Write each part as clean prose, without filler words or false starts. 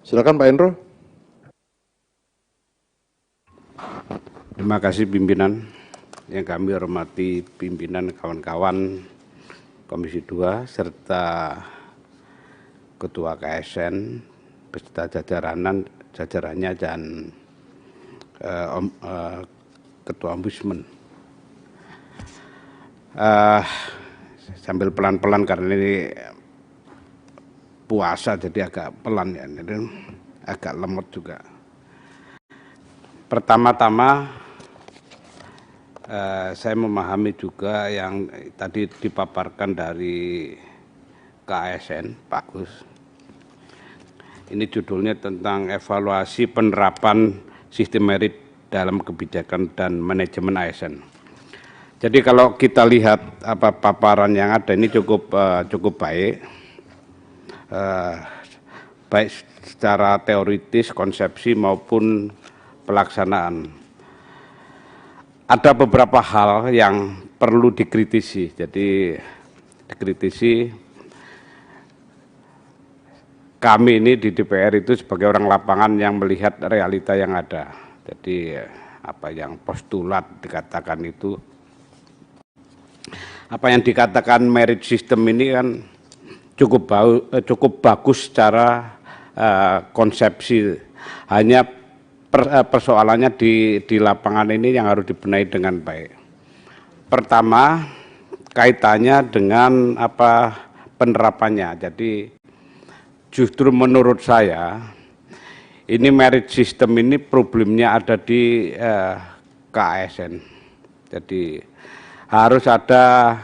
Silakan Pak Endro. Terima kasih pimpinan. Yang kami hormati pimpinan kawan-kawan Komisi 2 serta Ketua KSN beserta jajarannya dan Ketua Ombudsman. Sambil pelan-pelan karena ini puasa jadi agak pelan ya, agak lemot juga. Pertama-tama saya memahami juga yang tadi dipaparkan dari KSN, Pak Gus. Ini judulnya tentang evaluasi penerapan sistem merit dalam kebijakan dan manajemen ASN. Jadi kalau kita lihat paparan yang ada ini cukup baik, baik secara teoritis, konsepsi maupun pelaksanaan. Ada beberapa hal yang perlu dikritisi. Jadi dikritisi, kami ini di DPR itu sebagai orang lapangan yang melihat realita yang ada. Jadi apa yang postulat dikatakan itu, apa yang dikatakan merit system ini kan cukup bagus secara konsepsi. Hanya persoalannya di lapangan ini yang harus dibenahi dengan baik. Pertama, kaitannya dengan penerapannya. Jadi justru menurut saya ini merit system ini problemnya ada di KASN. Jadi harus ada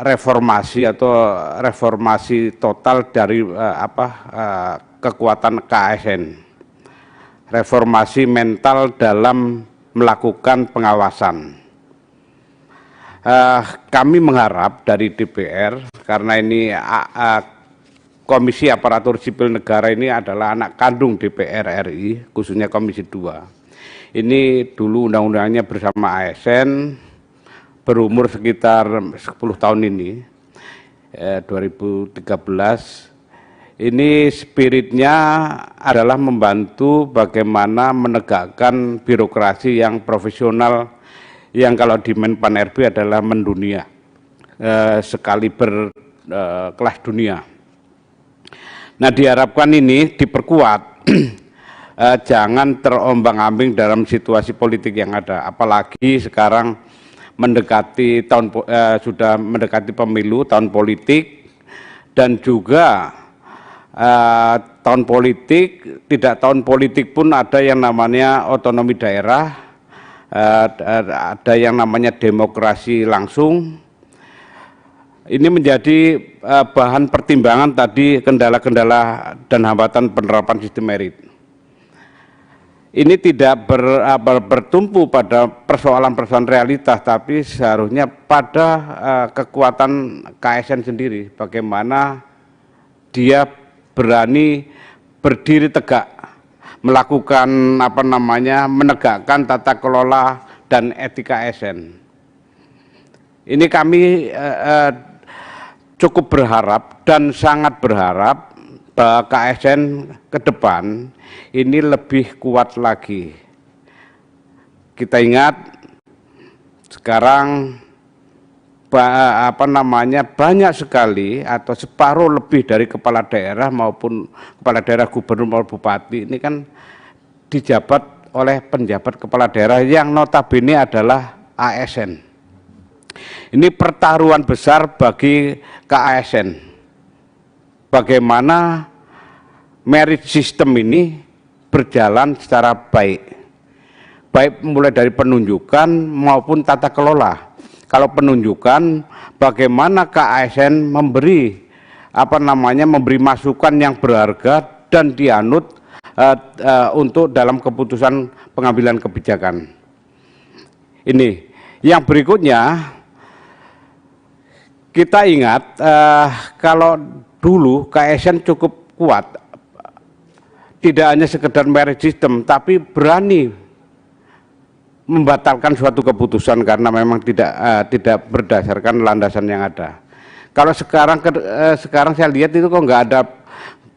reformasi atau reformasi total dari kekuatan KASN, reformasi mental dalam melakukan pengawasan. Kami mengharap dari DPR, karena ini Komisi Aparatur Sipil Negara ini adalah anak kandung DPR RI, khususnya Komisi 2. Ini dulu undang-undangnya bersama ASN, berumur sekitar 10 tahun ini, 2013. Ini spiritnya adalah membantu bagaimana menegakkan birokrasi yang profesional yang kalau di Menpan RB adalah mendunia, sekali berkelas dunia. Nah, diharapkan ini diperkuat, jangan terombang-ambing dalam situasi politik yang ada, apalagi sekarang mendekati sudah mendekati pemilu, tahun politik, dan juga tahun politik, tidak tahun politik pun ada yang namanya otonomi daerah, ada yang namanya demokrasi langsung. Ini menjadi bahan pertimbangan tadi kendala-kendala dan hambatan penerapan sistem merit. Ini tidak bertumpu pada persoalan-persoalan realitas, tapi seharusnya pada kekuatan KSN sendiri, bagaimana dia berani berdiri tegak, melakukan menegakkan tata kelola dan etika ASN. Ini kami cukup berharap dan sangat berharap bahwa KSN ke depan ini lebih kuat lagi. Kita ingat sekarang banyak sekali atau separuh lebih dari kepala daerah maupun kepala daerah, gubernur maupun bupati ini kan dijabat oleh penjabat kepala daerah yang notabene adalah ASN. Ini pertaruhan besar bagi KASN. Bagaimana merit system ini berjalan secara baik mulai dari penunjukan maupun tata kelola. Kalau penunjukan, bagaimana KASN memberi memberi masukan yang berharga dan dianut untuk dalam keputusan pengambilan kebijakan. Ini yang berikutnya, kita ingat kalau dulu KASN cukup kuat, tidak hanya sekedar merit system, tapi berani membatalkan suatu keputusan karena memang tidak berdasarkan landasan yang ada. Kalau sekarang saya lihat itu kok nggak ada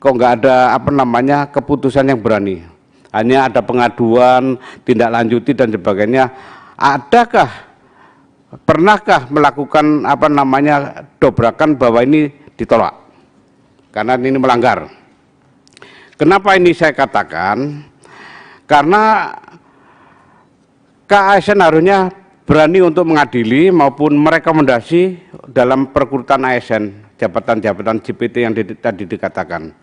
kok nggak ada apa namanya keputusan yang berani, hanya ada pengaduan, tindak lanjuti dan sebagainya. Adakah, pernahkah melakukan apa namanya dobrakan bahwa ini ditolak karena ini melanggar? Kenapa ini saya katakan? Karena KASN harusnya berani untuk mengadili maupun merekomendasi dalam perekrutan ASN, jabatan-jabatan JPT yang tadi dikatakan.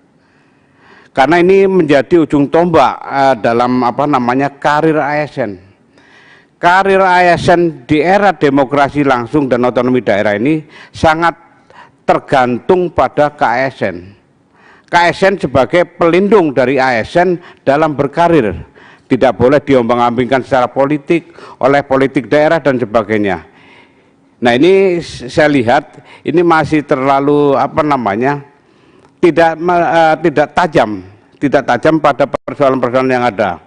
Karena ini menjadi ujung tombak dalam apa namanya karir ASN. Karir ASN di era demokrasi langsung dan otonomi daerah ini sangat tergantung pada KASN. KASN sebagai pelindung dari ASN dalam berkarir, tidak boleh diombang-ambingkan secara politik oleh politik daerah dan sebagainya. Nah ini saya lihat ini masih terlalu apa namanya tidak tajam pada persoalan-persoalan yang ada.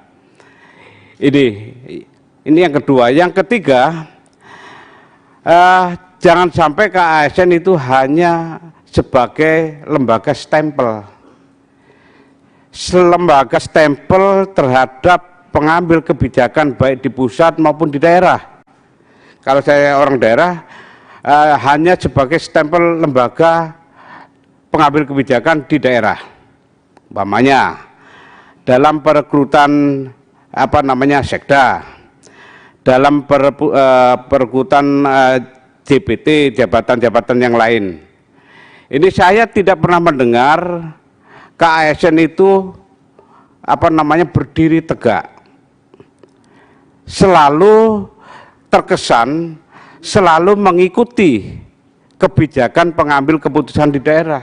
Ini yang kedua. Yang ketiga, jangan sampai KASN itu hanya sebagai lembaga stempel. Lembaga stempel terhadap pengambil kebijakan baik di pusat maupun di daerah. Kalau saya orang daerah, hanya sebagai stempel lembaga pengambil kebijakan di daerah. Umpamanya dalam perekrutan apa namanya sekda, dalam perekrutan JPT, jabatan-jabatan yang lain. Ini saya tidak pernah mendengar KASN itu apa namanya berdiri tegak. Selalu terkesan selalu mengikuti kebijakan pengambil keputusan di daerah.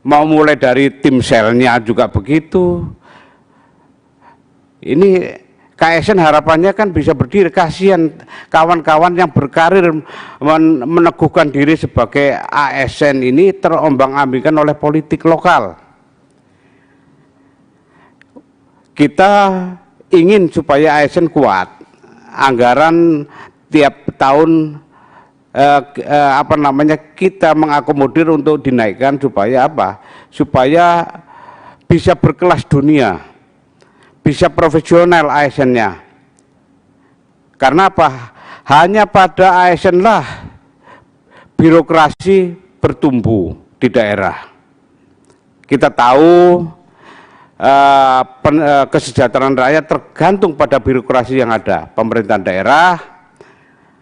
Mau mulai dari tim selnya juga begitu. Ini KASN harapannya kan bisa berdiri, kasihan kawan-kawan yang berkarir meneguhkan diri sebagai ASN ini terombang-ambingkan oleh politik lokal. Kita ingin supaya ASN kuat, anggaran tiap tahun apa namanya kita mengakomodir untuk dinaikkan supaya apa? Supaya bisa berkelas dunia, bisa profesional ASN-nya. Karena apa? Hanya pada ASN lah birokrasi bertumbuh di daerah. Kita tahu kesejahteraan rakyat tergantung pada birokrasi yang ada, pemerintahan daerah,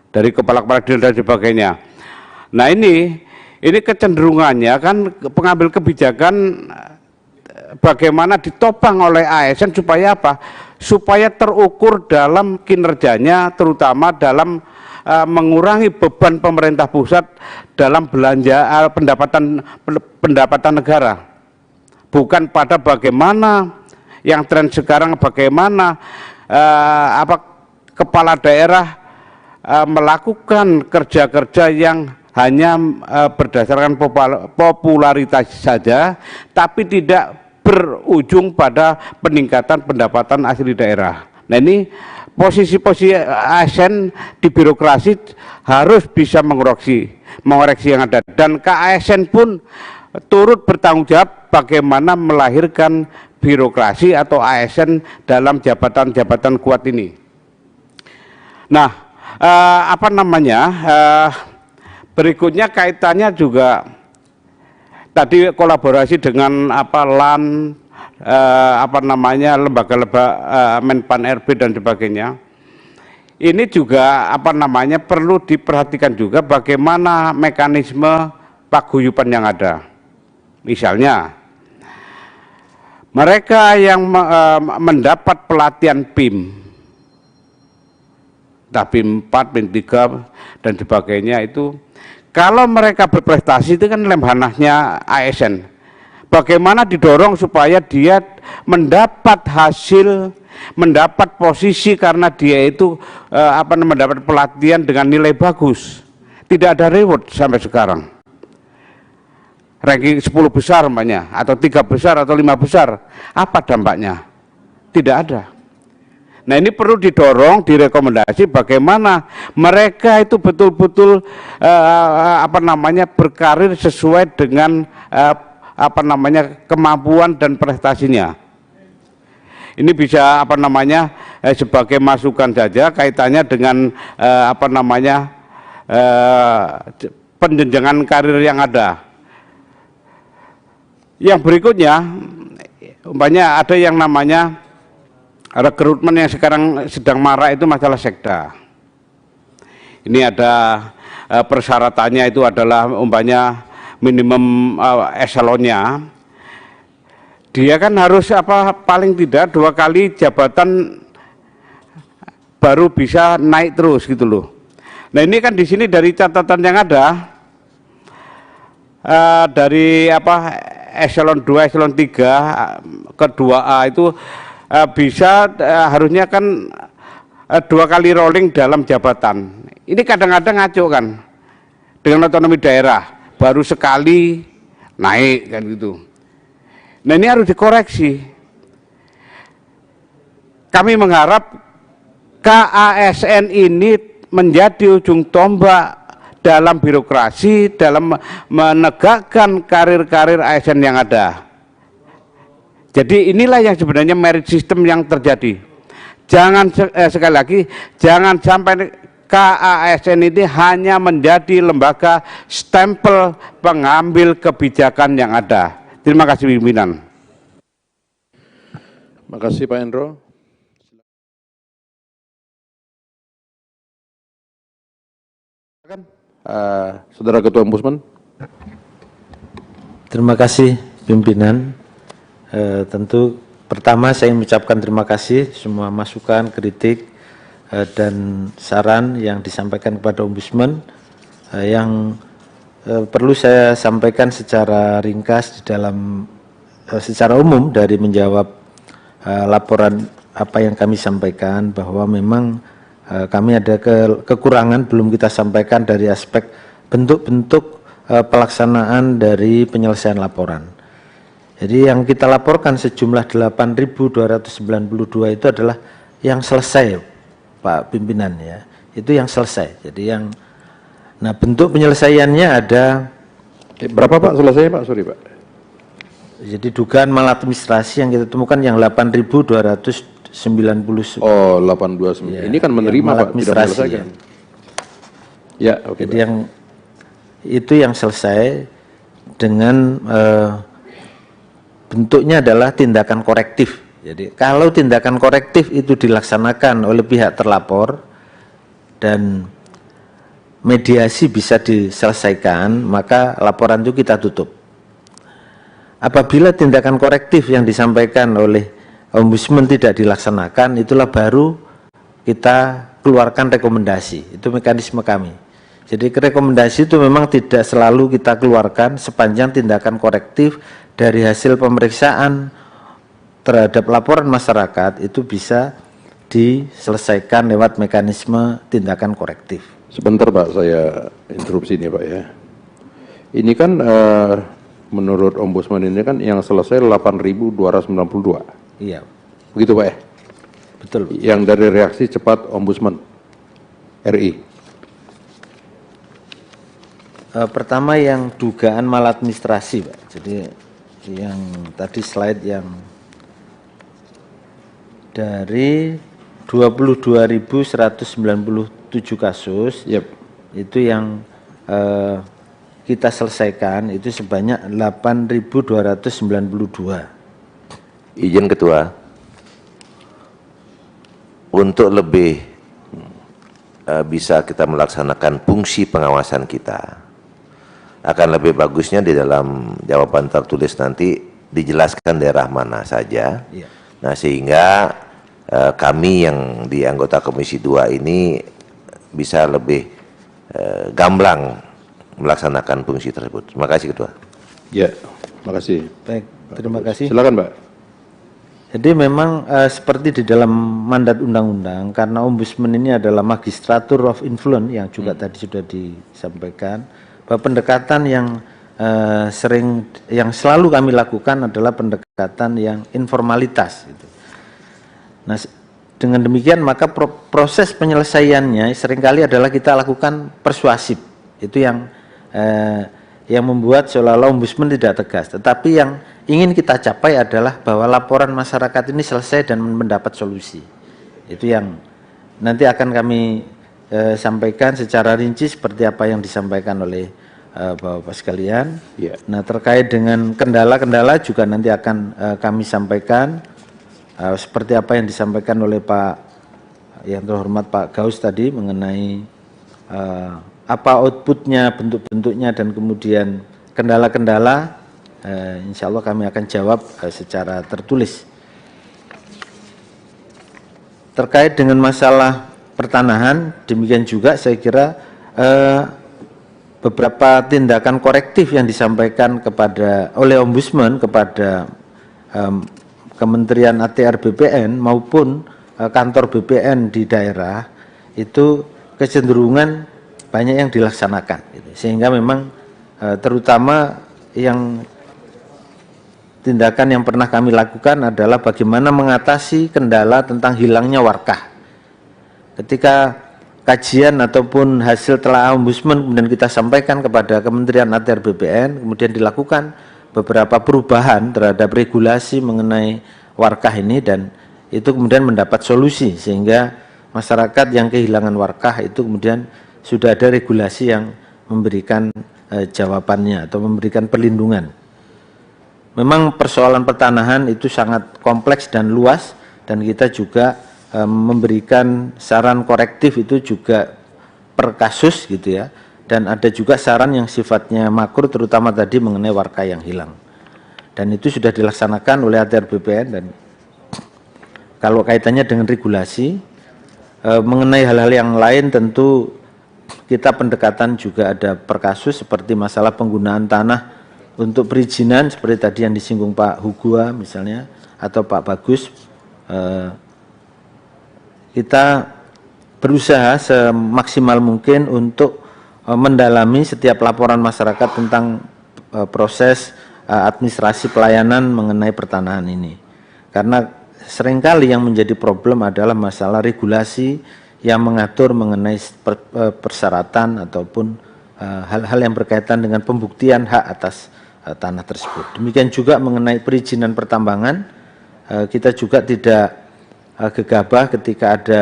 dari kepala-kepala daerah dan sebagainya. Nah ini kecenderungannya kan pengambil kebijakan bagaimana ditopang oleh ASN supaya apa? Supaya terukur dalam kinerjanya, terutama dalam mengurangi beban pemerintah pusat dalam belanja pendapatan negara. Bukan pada bagaimana yang tren sekarang, bagaimana kepala daerah melakukan kerja-kerja yang hanya berdasarkan popularitas saja, tapi tidak berujung pada peningkatan pendapatan asli daerah. Nah ini posisi-posisi ASN di birokrasi harus bisa mengoreksi yang ada, dan KASN pun turut bertanggung jawab bagaimana melahirkan birokrasi atau ASN dalam jabatan-jabatan kuat ini. Nah apa namanya berikutnya kaitannya juga tadi kolaborasi dengan LAN, lembaga-lembaga Menpan RB dan sebagainya. Ini juga perlu diperhatikan juga bagaimana mekanisme paguyuban yang ada. Misalnya mereka yang mendapat pelatihan PIM, PIM 4, PIM 3 dan sebagainya itu, kalau mereka berprestasi itu kan lemhanahnya ASN. Bagaimana didorong supaya dia mendapat hasil, mendapat posisi karena dia itu mendapat pelatihan dengan nilai bagus. Tidak ada reward sampai sekarang. Ranking 10 besar namanya, atau 3 besar atau 5 besar. Apa dampaknya? Tidak ada. Nah ini perlu didorong, direkomendasi bagaimana mereka itu betul-betul berkarir sesuai dengan kemampuan dan prestasinya. Ini bisa sebagai masukan saja kaitannya dengan penjenjangan karir yang ada. Yang berikutnya, umpamanya ada yang namanya rekrutmen yang sekarang sedang marak itu masalah sekda. Ini ada persyaratannya itu adalah umpamanya minimum eselonnya. Dia kan harus paling tidak 2 kali jabatan baru bisa naik terus gitu loh. Nah ini kan di sini dari catatan yang ada dari eselon 2, eselon 3 ke 2A itu bisa harusnya kan 2 kali rolling dalam jabatan. Ini kadang-kadang ngaco kan dengan otonomi daerah, baru sekali naik kan gitu. Nah ini harus dikoreksi. Kami mengharap KASN ini menjadi ujung tombak dalam birokrasi, dalam menegakkan karir-karir ASN yang ada. Jadi inilah yang sebenarnya merit system yang terjadi. Jangan sekali lagi, jangan sampai KASN ini hanya menjadi lembaga stempel pengambil kebijakan yang ada. Terima kasih pimpinan. Terima kasih Pak Hendro. Saudara Ketua Ombudsman. Terima kasih pimpinan. Tentu pertama saya mengucapkan terima kasih semua masukan, kritik, dan saran yang disampaikan kepada Ombudsman yang perlu saya sampaikan secara ringkas di dalam secara umum dari menjawab laporan apa yang kami sampaikan, bahwa memang kami ada kekurangan belum kita sampaikan dari aspek bentuk-bentuk pelaksanaan dari penyelesaian laporan. Jadi yang kita laporkan sejumlah 8.292 itu adalah yang selesai, Pak Pimpinan ya. Itu yang selesai. Jadi yang bentuk penyelesaiannya ada berapa Pak selesai Pak? Sorry Pak. Jadi dugaan maladministrasi yang kita temukan yang 8.290. Oh 829. Ya, ini kan menerima Pak, tidak menyelesaikan. Ya, oke. Jadi yang itu yang selesai dengan bentuknya adalah tindakan korektif. Jadi kalau tindakan korektif itu dilaksanakan oleh pihak terlapor dan mediasi bisa diselesaikan, maka laporan itu kita tutup. Apabila tindakan korektif yang disampaikan oleh Ombudsman tidak dilaksanakan, itulah baru kita keluarkan rekomendasi. Itu mekanisme kami. Jadi rekomendasi itu memang tidak selalu kita keluarkan sepanjang tindakan korektif dari hasil pemeriksaan terhadap laporan masyarakat itu bisa diselesaikan lewat mekanisme tindakan korektif. Sebentar Pak, saya interupsi ini Pak ya. Ini kan menurut Ombudsman ini kan yang selesai 8.292. Iya. Begitu Pak ya? Betul. Yang dari reaksi cepat Ombudsman RI. Pertama yang dugaan maladministrasi Pak. Jadi yang tadi slide yang dari 22.197 kasus, itu yang kita selesaikan itu sebanyak 8.292. Izin Ketua, untuk lebih bisa kita melaksanakan fungsi pengawasan kita, akan lebih bagusnya di dalam jawaban tertulis nanti dijelaskan daerah mana saja. Iya. Nah sehingga kami yang di anggota Komisi 2 ini bisa lebih gamblang melaksanakan fungsi tersebut. Terima kasih Ketua. Ya, terima kasih. Baik, terima kasih. Silakan Pak. Jadi memang seperti di dalam mandat undang-undang, karena Ombudsman ini adalah magistratur of influence yang juga tadi sudah disampaikan, bahwa pendekatan yang yang selalu kami lakukan adalah pendekatan yang informalitas. Gitu. Nah, dengan demikian maka proses penyelesaiannya seringkali adalah kita lakukan persuasif. Itu yang yang membuat seolah-olah ombudsman tidak tegas. Tetapi yang ingin kita capai adalah bahwa laporan masyarakat ini selesai dan mendapat solusi. Itu yang nanti akan kami sampaikan secara rinci seperti apa yang disampaikan oleh Bapak-Bapak sekalian. Ya. Nah, terkait dengan kendala-kendala juga nanti akan kami sampaikan seperti apa yang disampaikan oleh Pak yang terhormat Pak Gaus tadi mengenai apa outputnya, bentuk-bentuknya, dan kemudian kendala-kendala, insya Allah kami akan jawab secara tertulis. Terkait dengan masalah pertanahan, demikian juga saya kira beberapa tindakan korektif yang disampaikan oleh Ombudsman kepada Kementerian ATR BPN maupun kantor BPN di daerah, itu kecenderungan banyak yang dilaksanakan, sehingga memang terutama yang tindakan yang pernah kami lakukan adalah bagaimana mengatasi kendala tentang hilangnya warkah. Ketika kajian ataupun hasil telah Ombudsman kemudian kita sampaikan kepada Kementerian ATR BPN, kemudian dilakukan beberapa perubahan terhadap regulasi mengenai warkah ini, dan itu kemudian mendapat solusi sehingga masyarakat yang kehilangan warkah itu kemudian sudah ada regulasi yang memberikan jawabannya atau memberikan perlindungan. Memang persoalan pertanahan itu sangat kompleks dan luas, dan kita juga memberikan saran korektif itu juga per kasus gitu ya, dan ada juga saran yang sifatnya makro terutama tadi mengenai warkah yang hilang, dan itu sudah dilaksanakan oleh ATR BPN. Dan kalau kaitannya dengan regulasi mengenai hal-hal yang lain, tentu kita pendekatan juga ada per kasus seperti masalah penggunaan tanah untuk perizinan seperti tadi yang disinggung Pak Hugua misalnya atau Pak Bagus. Kita berusaha semaksimal mungkin untuk mendalami setiap laporan masyarakat tentang proses administrasi pelayanan mengenai pertanahan ini, karena seringkali yang menjadi problem adalah masalah regulasi yang mengatur mengenai persyaratan ataupun hal-hal yang berkaitan dengan pembuktian hak atas tanah tersebut. Demikian juga mengenai perizinan pertambangan, kita juga tidak gegabah ketika ada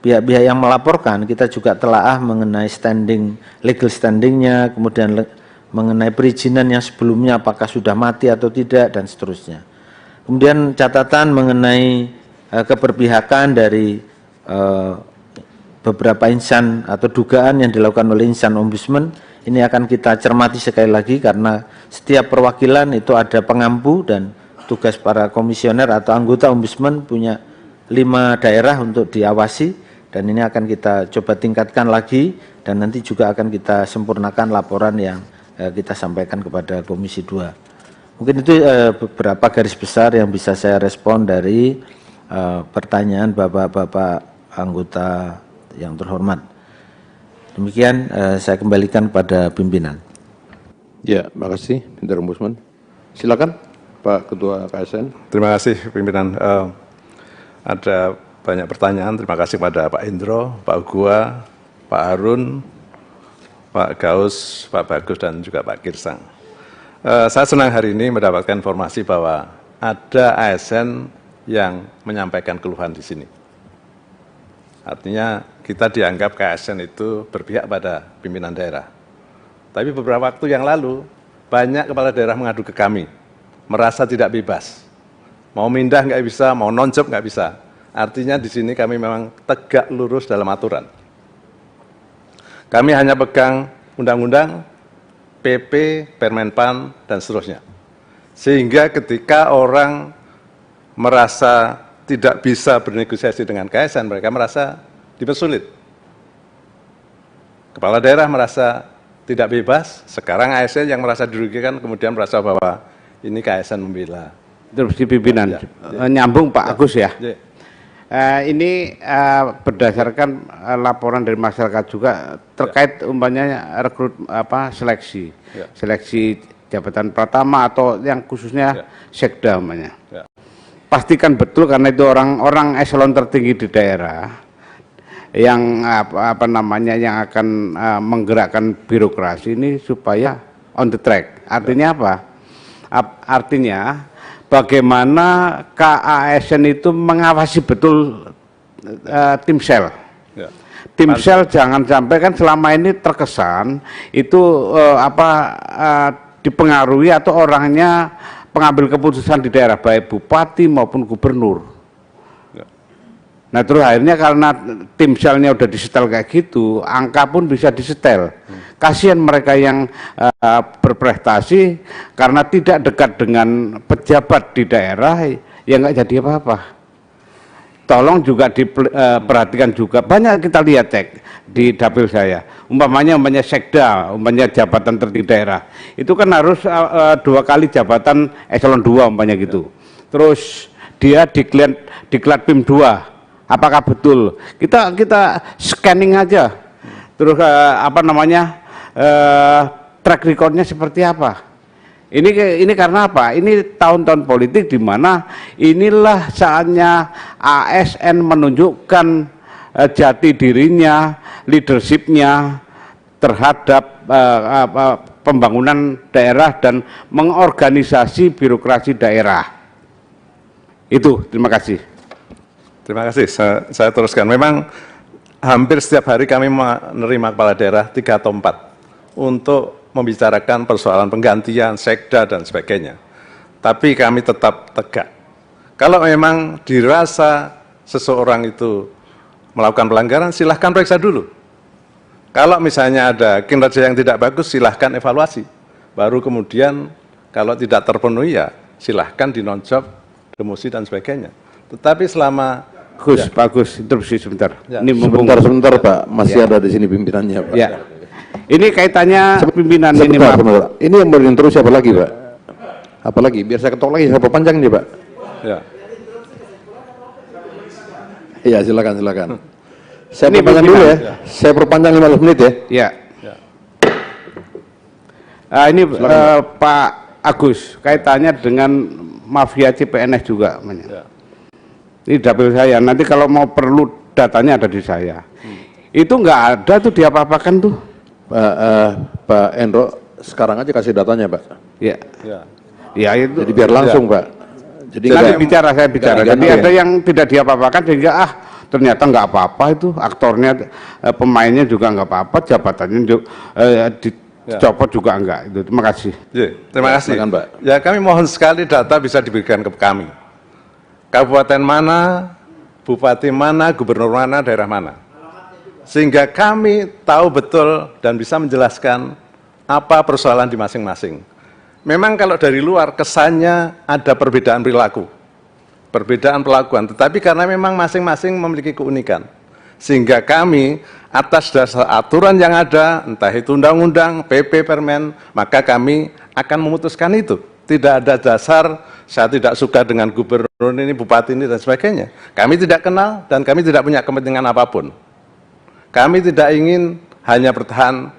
pihak-pihak yang melaporkan. Kita juga telaah mengenai legal standingnya, kemudian mengenai perizinan yang sebelumnya apakah sudah mati atau tidak, dan seterusnya. Kemudian catatan mengenai keberpihakan dari beberapa insan atau dugaan yang dilakukan oleh insan Ombudsman, ini akan kita cermati sekali lagi, karena setiap perwakilan itu ada pengampu, dan tugas para komisioner atau anggota Ombudsman punya 5 daerah untuk diawasi, dan ini akan kita coba tingkatkan lagi, dan nanti juga akan kita sempurnakan laporan yang kita sampaikan kepada Komisi 2. Mungkin itu beberapa garis besar yang bisa saya respon dari pertanyaan Bapak-Bapak anggota yang terhormat. Demikian saya kembalikan pada pimpinan. Ya, makasih, Pinter Ombudsman. Silakan Pak Ketua KSN. Terima kasih pimpinan. Ada banyak pertanyaan. Terima kasih pada Pak Indro, Pak Gua, Pak Harun, Pak Gaus, Pak Bagus, dan juga Pak Girsang. Saya senang hari ini mendapatkan informasi bahwa ada ASN yang menyampaikan keluhan di sini. Artinya kita dianggap KSN itu berpihak pada pimpinan daerah. Tapi beberapa waktu yang lalu, banyak kepala daerah mengadu ke kami, merasa tidak bebas. Mau mindah nggak bisa, mau nonjob nggak bisa. Artinya di sini kami memang tegak lurus dalam aturan. Kami hanya pegang undang-undang, PP, Permenpan, dan seterusnya. Sehingga ketika orang merasa tidak bisa bernegosiasi dengan KSN, mereka merasa dipersulit. Kepala daerah merasa tidak bebas, sekarang ASN yang merasa dirugikan kemudian merasa bahwa ini KSN membela. Terus di pimpinan, nyambung Pak Agus ya. Ini berdasarkan laporan dari masyarakat juga terkait umpamanya seleksi, seleksi jabatan pertama atau yang khususnya sekda umpamanya. Pastikan betul karena itu orang eselon tertinggi di daerah yang yang akan menggerakkan birokrasi ini supaya on the track. Artinya apa? Artinya bagaimana KASN itu mengawasi betul tim sel. Ya. Tim sel jangan sampai kan selama ini terkesan itu dipengaruhi atau orangnya pengambil keputusan di daerah baik bupati maupun gubernur. Ya. Nah terus akhirnya karena tim selnya udah disetel kayak gitu, angka pun bisa disetel. Kasihan mereka yang berprestasi karena tidak dekat dengan pejabat di daerah, ya nggak jadi apa-apa. Tolong juga diperhatikan juga, banyak kita lihat di dapil saya, umpamanya sekda, umpamanya jabatan tertinggi daerah, itu kan harus 2 kali jabatan eselon 2 umpamanya gitu. Terus dia diklat PIM 2, apakah betul? Kita scanning aja, terus track recordnya seperti apa? Ini karena apa? Ini tahun-tahun politik di mana inilah saatnya ASN menunjukkan jati dirinya, leadershipnya terhadap pembangunan daerah dan mengorganisasi birokrasi daerah. Itu, terima kasih. Terima kasih, saya teruskan. Memang hampir setiap hari kami menerima kepala daerah 3 atau 4 untuk membicarakan persoalan penggantian, sekda, dan sebagainya. Tapi kami tetap tegak. Kalau memang dirasa seseorang itu melakukan pelanggaran, silahkan periksa dulu. Kalau misalnya ada kinerja yang tidak bagus, silahkan evaluasi. Baru kemudian kalau tidak terpenuhi, ya silahkan di-non-job, demosi, dan sebagainya. Tetapi selama... Gus, Pak Gus, interupsi sebentar. Ya. Ini Sebentar Pak, masih ada di sini pimpinannya Pak. Ya. Ini kaitannya pimpinan ini, Pak. Ini yang berinterupsi apa lagi Pak? Apalagi biar saya ketok lagi, saya perpanjang nih Pak. Ya. Iya silakan. Saya Ini perpanjang dulu ya. pimpinan. Saya perpanjang 15 menit ya. Ya. Ya. Ini Pak Agus, kaitannya dengan mafia CPNS juga. Ya. Ini dapil saya, nanti kalau mau perlu datanya ada di saya. Itu nggak ada tuh diapa-apakan tuh. Pak Endro, sekarang aja kasih datanya Pak. Ya. Ya. Ya itu. Jadi biar langsung Pak. Jadi Nanti nggak- saya bicara. nggak Jadi diganti ada ya? yang tidak diapa-apakan sehingga ternyata nggak apa-apa itu, aktornya, pemainnya juga nggak apa-apa, jabatannya juga dicopot juga enggak. Itu. Terima kasih. Ya, terima kasih. silakan, Pak. Ya, kami mohon sekali data bisa diberikan ke kami. Kabupaten mana, bupati mana, gubernur mana, daerah mana. Sehingga kami tahu betul dan bisa menjelaskan apa persoalan di masing-masing. Memang kalau dari luar kesannya ada perbedaan perilaku, perbedaan perlakuan, tetapi karena memang masing-masing memiliki keunikan. Sehingga kami atas dasar aturan yang ada, entah itu undang-undang, PP, Permen, maka kami akan memutuskan itu. Tidak ada dasar, saya tidak suka dengan gubernur ini, bupati ini, dan sebagainya. Kami tidak kenal dan kami tidak punya kepentingan apapun. Kami tidak ingin hanya bertahan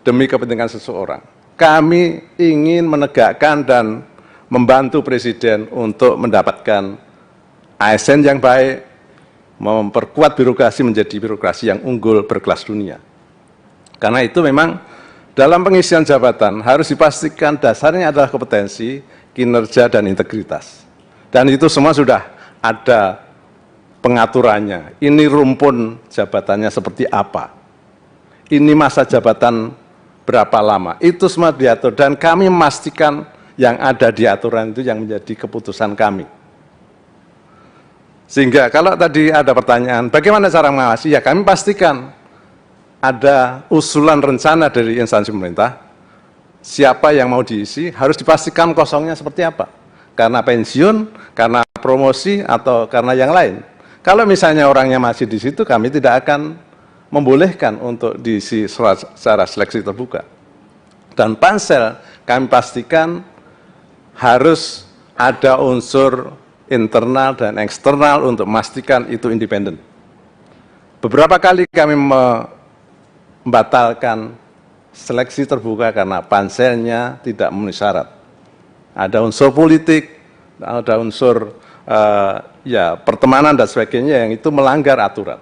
demi kepentingan seseorang. Kami ingin menegakkan dan membantu Presiden untuk mendapatkan ASN yang baik, memperkuat birokrasi menjadi birokrasi yang unggul berkelas dunia. Karena itu memang dalam pengisian jabatan harus dipastikan dasarnya adalah kompetensi, kinerja, dan integritas. Dan itu semua sudah ada pengaturannya. Ini rumpun jabatannya seperti apa. Ini masa jabatan berapa lama. Itu semua diatur dan kami memastikan yang ada di aturan itu yang menjadi keputusan kami. Sehingga kalau tadi ada pertanyaan, bagaimana cara mengawasi? Ya kami pastikan ada usulan rencana dari instansi pemerintah, siapa yang mau diisi, harus dipastikan kosongnya seperti apa. Karena pensiun, karena promosi, atau karena yang lain. Kalau misalnya orangnya masih di situ, kami tidak akan membolehkan untuk diisi secara seleksi terbuka. Dan pansel kami pastikan harus ada unsur internal dan eksternal untuk memastikan itu independen. Beberapa kali kami membatalkan seleksi terbuka karena panselnya tidak memenuhi syarat. Ada unsur politik, ada unsur pertemanan dan sebagainya yang itu melanggar aturan.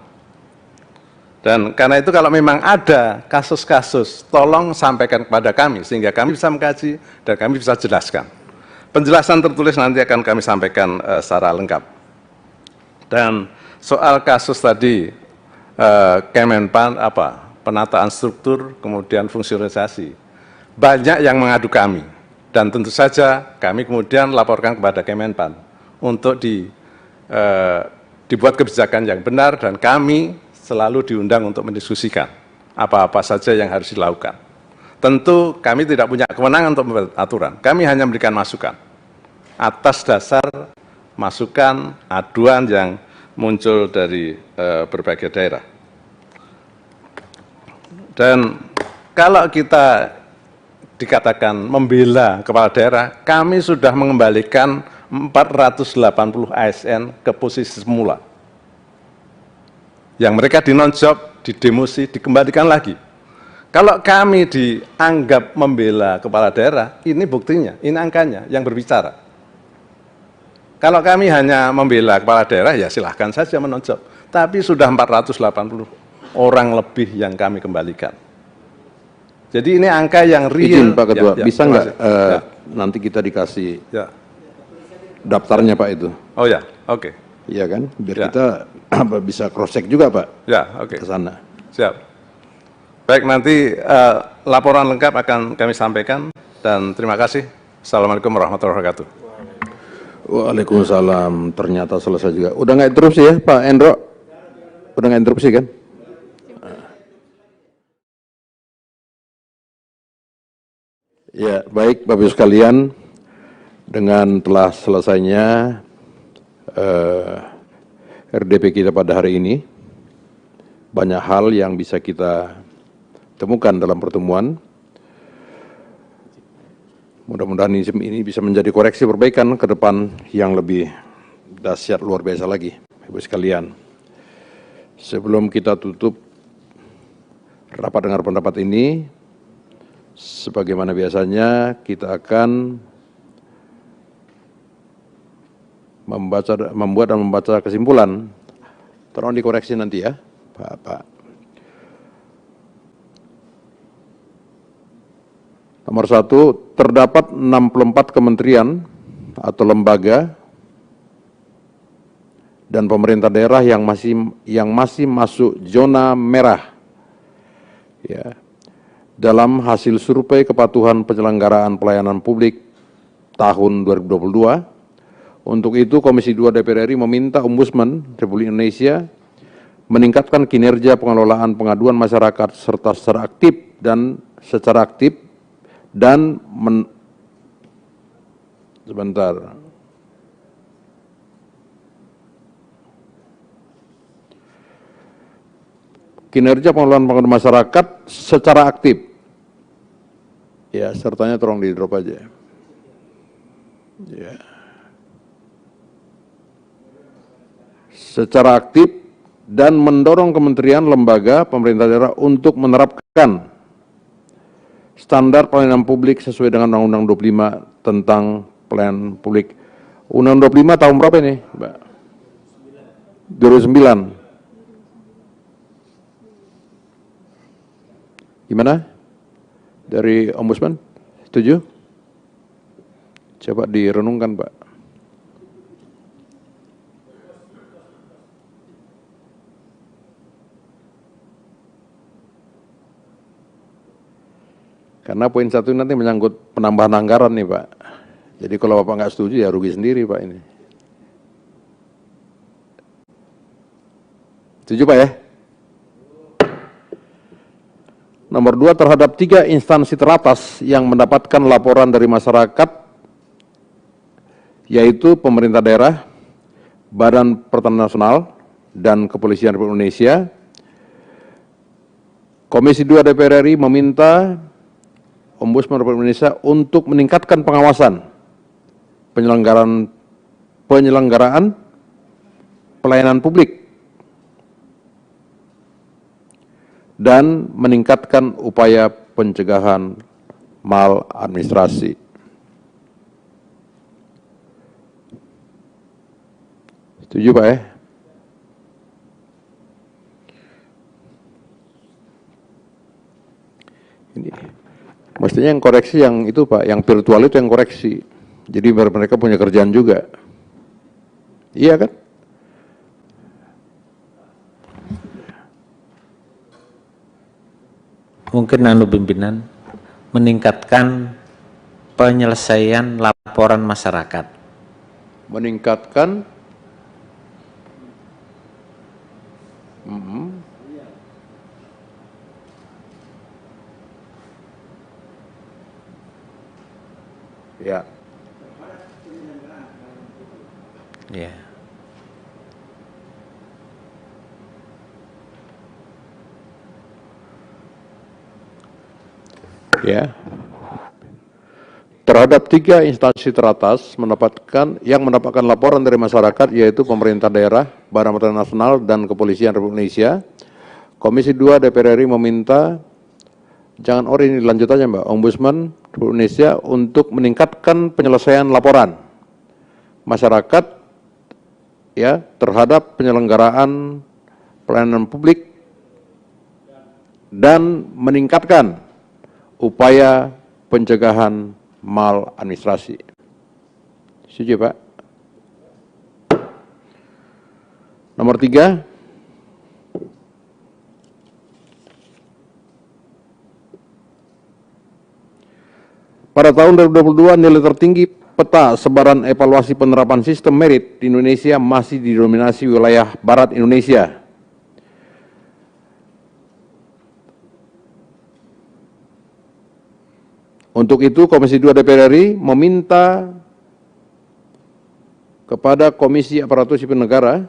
Dan karena itu kalau memang ada kasus-kasus, tolong sampaikan kepada kami, sehingga kami bisa mengkaji dan kami bisa jelaskan. Penjelasan tertulis nanti akan kami sampaikan secara lengkap. Dan soal kasus tadi, Kemenpan, penataan struktur, kemudian fungsionalisasi, banyak yang mengadu kami. Dan tentu saja kami kemudian laporkan kepada Kemenpan untuk dibuat kebijakan yang benar, dan kami selalu diundang untuk mendiskusikan apa-apa saja yang harus dilakukan. Tentu kami tidak punya kewenangan untuk membuat aturan, kami hanya memberikan masukan atas dasar masukan, aduan yang muncul dari berbagai daerah. Dan kalau kita dikatakan membela kepala daerah, kami sudah mengembalikan 480 ASN ke posisi semula. Yang mereka di-non-job, didemosi, dikembalikan lagi. Kalau kami dianggap membela kepala daerah, ini buktinya, ini angkanya yang berbicara. Kalau kami hanya membela kepala daerah, ya silahkan saja men-non-job. Tapi sudah 480 orang lebih yang kami kembalikan. Jadi ini angka yang real. Izin Pak Ketua, bisa nggak nanti kita dikasih daftarnya Pak itu? Oh ya, oke. Iya kan, biar kita bisa cross check juga Pak. Ya, oke. Ke sana. Siap. Baik, nanti laporan lengkap akan kami sampaikan, dan terima kasih. Assalamualaikum warahmatullahi wabarakatuh. Waalaikumsalam. Ternyata selesai juga. Udah nggak interupsi ya Pak Endro? Udah nggak interupsi kan? Ya, baik Bapak Ibu sekalian, dengan telah selesainya RDP kita pada hari ini, banyak hal yang bisa kita temukan dalam pertemuan. Mudah-mudahan ini bisa menjadi koreksi perbaikan ke depan yang lebih dahsyat luar biasa lagi, Ibu sekalian. Sebelum kita tutup rapat dengar pendapat ini, sebagaimana biasanya kita akan membuat dan membaca kesimpulan. Tolong dikoreksi nanti ya, Pak. Nomor 1, terdapat 64 kementerian atau lembaga dan pemerintah daerah yang masih masuk zona merah. Ya. Dalam hasil survei kepatuhan penyelenggaraan pelayanan publik tahun 2022, untuk itu Komisi 2 DPR RI meminta Ombudsman Republik Indonesia meningkatkan kinerja pengelolaan pengaduan masyarakat serta secara aktif dan kinerja pengelolaan pengaduan masyarakat secara aktif. Ya, sertanya tolong di drop aja. Ya. Secara aktif dan mendorong kementerian, lembaga, pemerintah daerah untuk menerapkan standar pelayanan publik sesuai dengan Undang-Undang 25 tentang pelayanan publik. Undang-Undang 25 tahun berapa ini, Mbak? 2009. Gimana? Dari Ombudsman? Setuju? Coba direnungkan, Pak. Karena poin 1 nanti menyangkut penambahan anggaran nih Pak. Jadi kalau Bapak nggak setuju ya rugi sendiri Pak ini. Setuju Pak ya? Nomor 2, terhadap 3 instansi teratas yang mendapatkan laporan dari masyarakat, yaitu pemerintah daerah, Badan Pertanahan Nasional, dan Kepolisian Republik Indonesia, Komisi 2 DPR RI meminta Ombudsman Republik Indonesia untuk meningkatkan pengawasan penyelenggaraan pelayanan publik dan meningkatkan upaya pencegahan maladministrasi. Setuju Pak ya? Ini mestinya yang koreksi yang itu Pak, yang virtual itu yang koreksi. Jadi mereka punya kerjaan juga. Iya kan? Mungkin pimpinan meningkatkan penyelesaian laporan masyarakat. Meningkatkan ya. Ya. Ya. Terhadap 3 instansi teratas yang mendapatkan laporan dari masyarakat, yaitu pemerintah daerah, Badan Pangan Nasional, dan Kepolisian Republik Indonesia, Komisi 2 DPR RI meminta, jangan ini lanjut aja Mbak, Ombudsman Republik Indonesia untuk meningkatkan penyelesaian laporan masyarakat ya terhadap penyelenggaraan pelayanan publik dan meningkatkan upaya pencegahan maladministrasi. Setuju Pak? Nomor 3, pada tahun 2022 nilai tertinggi peta sebaran evaluasi penerapan sistem merit di Indonesia masih didominasi wilayah Barat Indonesia. Untuk itu, Komisi 2 DPR RI meminta kepada Komisi Aparatur Sipil Negara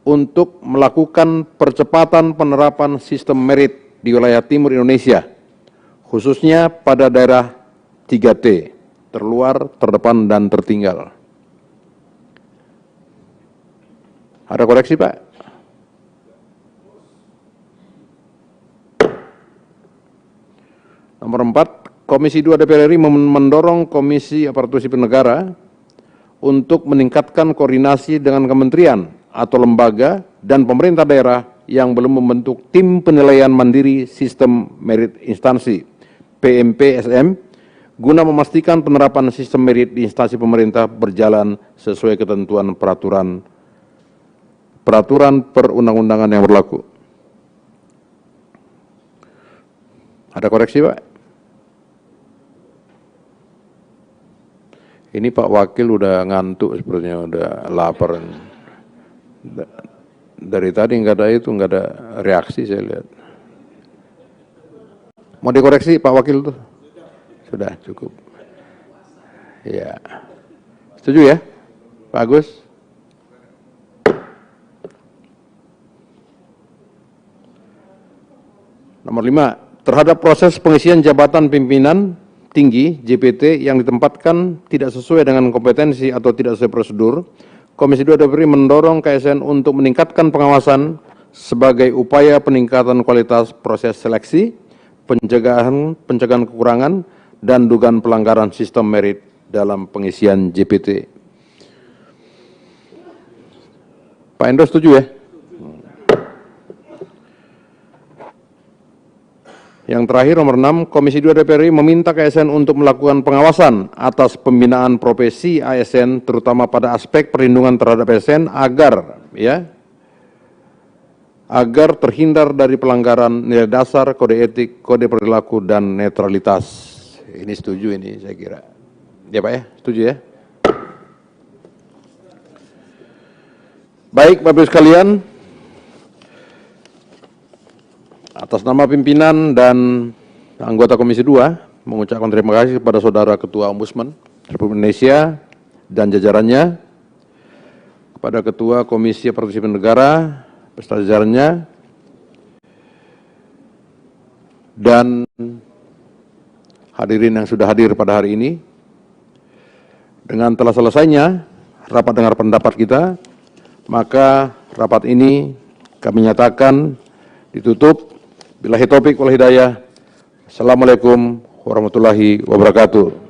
untuk melakukan percepatan penerapan sistem merit di wilayah Timur Indonesia, khususnya pada daerah 3T, terluar, terdepan, dan tertinggal. Ada koreksi, Pak? Nomor 4, Komisi 2 DPR RI mendorong Komisi Aparatur Sipil Negara untuk meningkatkan koordinasi dengan kementerian atau lembaga dan pemerintah daerah yang belum membentuk tim penilaian mandiri sistem merit instansi PMPSM guna memastikan penerapan sistem merit di instansi pemerintah berjalan sesuai ketentuan peraturan perundang-undangan yang berlaku. Ada koreksi, Pak? Ini Pak Wakil udah ngantuk sepertinya, udah lapar. Dari tadi nggak ada reaksi saya lihat. Mau dikoreksi Pak Wakil tuh? Sudah cukup. Ya, setuju ya, Pak Agus? Nomor 5, terhadap proses pengisian jabatan pimpinan tinggi JPT yang ditempatkan tidak sesuai dengan kompetensi atau tidak sesuai prosedur, Komisi 2 DPR RI mendorong KSN untuk meningkatkan pengawasan sebagai upaya peningkatan kualitas proses seleksi, pencegahan kekurangan, dan dugaan pelanggaran sistem merit dalam pengisian JPT. Pak Endro setuju ya? Yang terakhir nomor 6, Komisi 2 DPR RI meminta KSN untuk melakukan pengawasan atas pembinaan profesi ASN terutama pada aspek perlindungan terhadap ASN agar terhindar dari pelanggaran nilai dasar, kode etik, kode perilaku, dan netralitas. Ini setuju ini saya kira. Ya Pak ya, setuju ya? Baik Bapak Ibu sekalian, atas nama pimpinan dan anggota Komisi 2, mengucapkan terima kasih kepada Saudara Ketua Ombudsman Republik Indonesia dan jajarannya, kepada Ketua Komisi Aparatur Sipil Negara beserta jajarannya, dan hadirin yang sudah hadir pada hari ini. Dengan telah selesainya rapat dengar pendapat kita, maka rapat ini kami nyatakan ditutup. Billahi taufik wal hidayah. Assalamualaikum warahmatullahi wabarakatuh.